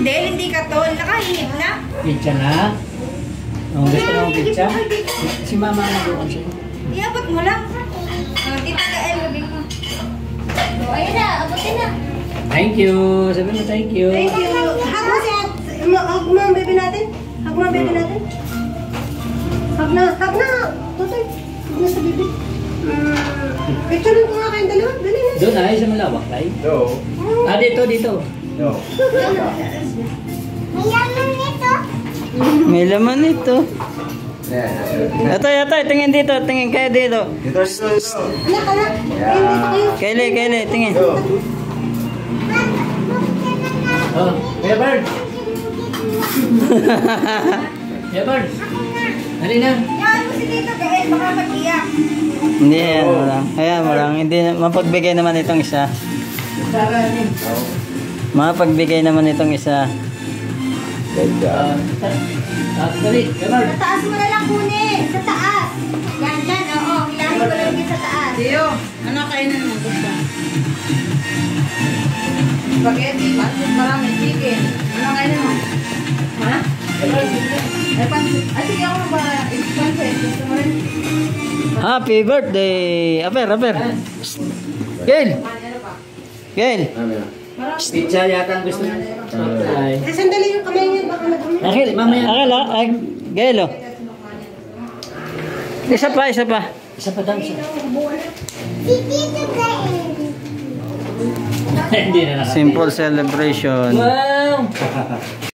Del, hindi ka tol. Nakahinip na. Pizza na? Oh, gusto mo ng pizza? Si mama na doon siya. Iabot mo lang. Tita ka, labing mo. Ayun na, abutin na. Thank you. Sabi mo thank you. Thank you. Hug mo siya. Hug mo ang baby natin. Hug mo ang baby natin. Hug na. Hug na. Tutoy. Hug na sa baby. Picture ko nga kayong dalawa. Dali na. Doon ay sa malawak tayo. No. Ah, dito, dito. No. May laman nito. Atoy, tingin dito. Tingin kayo dito. Dito. Anak, anak. Kayli, tingin. Oh, Kuya Bird. Kuya Bird. Dali na. Yan mo si Tito Gael. Baka mag-iyak. Hindi, yan mo lang. Ayan mo lang. Hindi, mapagbigay naman itong isa. Mapagbigay naman itong isa. Dali, Kuya Bird. Sa taas mo na lang kunin. Sa taas. Yan, yan. Oo. Hilahin ko lang din sa taas. Tiyo, ano kainan mo? Gusto? Spaghetti, pansit, marami, chicken. Ano kainan mo? Ha? Ay, pansit. Ay, sige ako ba? Pansit. Gusto mo rin? Happy birthday! Aper. Gail! Gail! Pizza yata ang gusto niya. Sandali yung kamay niya. Baka madumi. Akil, mamaya. Ay, Gail, oh. Isa pa. Isa pa daw siya. Hindi na nakatay. Simple celebration. Wow!